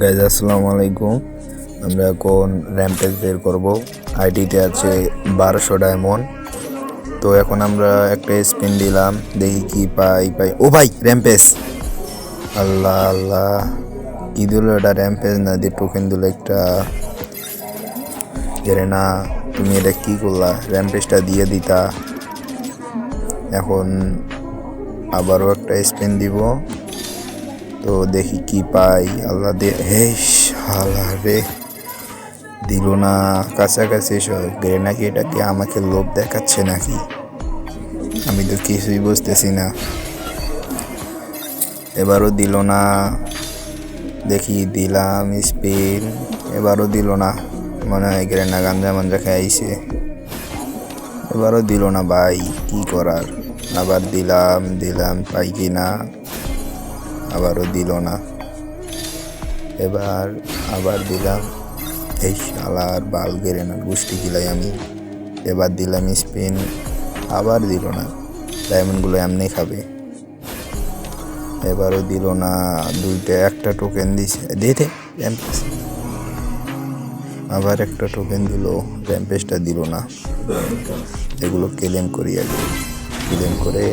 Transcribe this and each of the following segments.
Guys আসসালামু আলাইকুম। আমরা এখন র্যাম্পেজ বের করব। আইডিতে আছে 1200 ডায়মন্ড। তো এখন আমরা একটা স্পিন দিলাম, দেখি কি পাই। ও ভাই র্যাম্পেজ! আল্লাহ আল্লাহ, কি দিল এটা? র্যাম্পেজ না দিয়ে টোকেন দিল একটা। এরে না, তুমি এটা কি করলা? র্যাম্পেজটা দিয়ে দিতা। এখন আবারও একটা স্পিন দিব, তো দেখি কি পাই। আল্লাহ দে, হে শালা রে, দিল না। কাছাকাছি গেলে নাকি, এটা কি আমাকে লোভ দেখাচ্ছে নাকি? আমি তো কিছুই বুঝতেছি না। এবারও দিল না। দেখি দিলাম স্পিন, এবারও দিল না। মনে হয় গেলে না গাঞ্জা মাঞ্জা খাইছে। এবারও দিল না ভাই, কি করার। আবার দিলাম পাই কি না, আবারও দিল না। এবার আবার দিলাম, এই শালার বাল গেড়ে না, গুষ্টি কিলাই আমি। এবার দিলাম স্পিন, আবার দিল না। ডায়মন্ডগুলো এমনি খাবে। এবারও দিল না। একটা টোকেন দিছে, দে র্যাম্পেজ। আবার একটা টোকেন দিল, র্যাম্পেজটা দিল না। এগুলো ক্লেম করি আগে, ক্লেম করে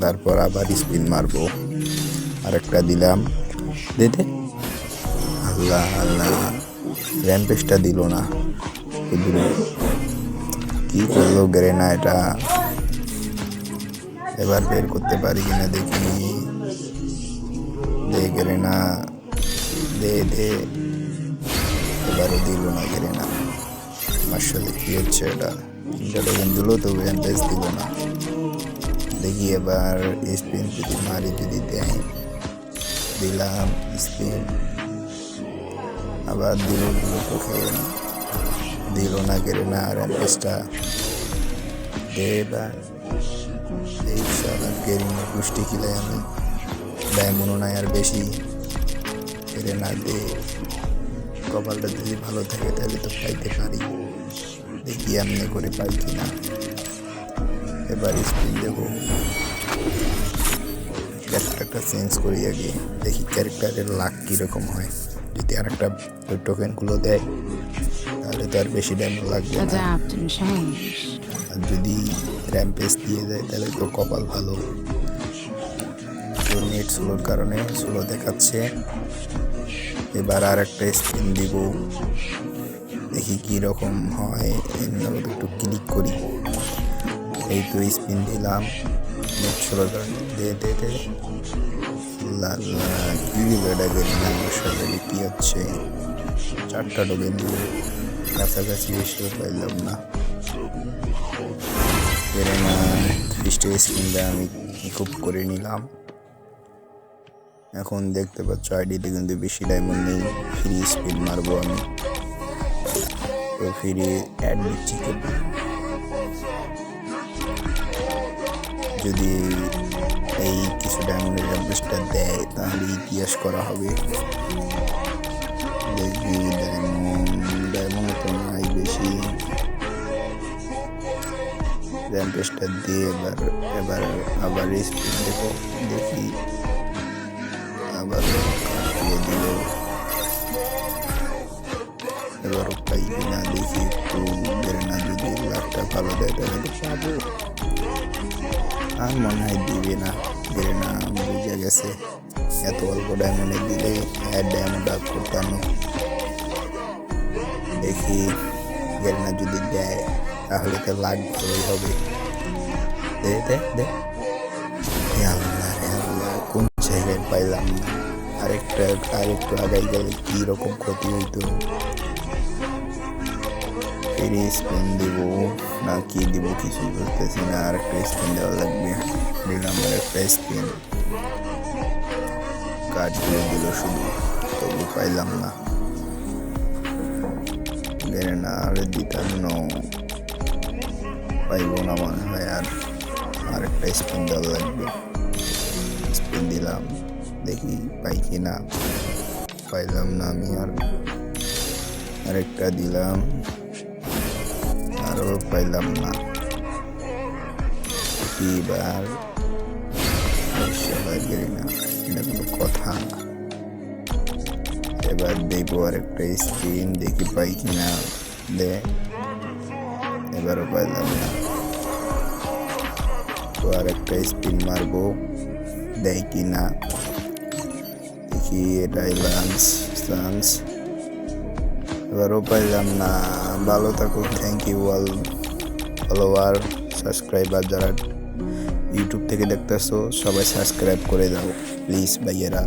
তারপর আবার স্পিন মারবো। আরেকটা দিলাম, দে আল্লাহ আল্লাহ, র্যাম্পেজটা দিল না। কি করলো গেরেনা এটা? এবার বের করতে পারি কিনা দেখি। দে গেরেনা, দে। এবারও দিল না গেরেনা। আসলে কি হচ্ছে এটা? তিনটা টোকেন দিল, তো র্যাম্পেজ দিল না। দেখি এবার স্পিন যদি মারি, যদি দেয়। দিলাম স্পিন, আবার দিল টোকেন, দিল না গেরেনা। র্যাম্পেজটা দে এবার। এই সারা গেরিনা পুষ্টি কিলাই আমি। ডায়মন্ডও নাই আর বেশি। এরে না দে, কপালটা যদি ভালো থাকে তাহলে তো পাইতে পারি। দেখি এমনি করে পাই কিনা। এবার স্পিন দেবো। ক্যারেক্টারটা চেঞ্জ করি আগে, দেখি ক্যারেক্টারের লাক কীরকম হয়। যদি আর একটা ওই টোকেনগুলো দেয় তাহলে তো আর বেশি ডায়মন্ড লাগবে না। আর যদি র্যাম্পেজ দিয়ে দেয় তাহলে তো কপাল ভালো। তো নেট স্লোর কারণে স্লো দেখাচ্ছে। এবার আর একটা স্পিন দিব, দেখি কীরকম হয়। একটু ক্লিক করি। এই তো স্পিন দিলাম, নেট স্লোর কারণে। দে কি দিল এটা? আমার সাথে কি হচ্ছে? 4টা টোকেন দিল, কাছাকাছি এসেও পাইলাম না। না, 30টা স্পিনটা আমি খুব করে নিলাম। এখন দেখতে পাচ্ছ আইডিতে কিন্তু বেশি ডায়মন্ড নেই। ফ্রি স্পিন মারবো আমি, তো ফ্রি অ্যাড দিচ্ছি। যদি এই কিছু ডায়মন্ডের র্যাম্পেজটা দেয় তাহলে ইতিহাস করা হবে। দেখি ডায়মন্ড তো নাই বেশি। র্যাম্পেজটা দিয়ে এবার আবার স্পিন দেবো, দেখি আবার দিল। এবারও পাই কিনা দেখি একটু। গেরেনা যদি লাখটা ভালো দেয় তাহলে পাবো। আর মনে হয় দিবে না। গেরেনা বুঝে গেছে এত অল্প ডায়মন্ডে দিলে ডায়মন্ড আপ করতাম। দেখি গেরেনা যদি দেয় তাহলে তো লাখ ভালোই হবে। দে আল্লাহ, কোন জায়গায় পাইলাম না। আরেকটু আগাই গেলে কি রকম ক্ষতি হইতো। ফ্রি স্পিন দিব না কি দিব কিছুই বুঝতেছি না। আরেকটা স্পিন দেওয়া লাগবে। দিলাম আরেকটা স্পিন, কার্ডগুলো দিল শুধু, তবু পাইলাম না। গেরেনা আরে দিতাম না, পাইব না মনে হয়। আর আরেকটা স্পিন দেওয়া লাগবে। স্পিন দিলাম, দেখি পাই কি না। পাইলাম না আমি। আরেকটা দিলাম, আরও পাইলাম না। এবার গেলি না, এটা কোনো কথা। এবার দেখবো আরেকটা স্পিন, দেখি পাই কিনা। দে, এবারও পাইলাম না। তো আরেকটা স্পিন মারবো, দেয় কিনা দেখি। এটাই লাঞ্চ, এবারও পাইলাম না। ভালো থাকুক, thank you all follower subscriber যারা ইউটিউব থেকে দেখতেছো, সবাই সাবস্ক্রাইব করে দাও প্লিজ ভাইয়েরা।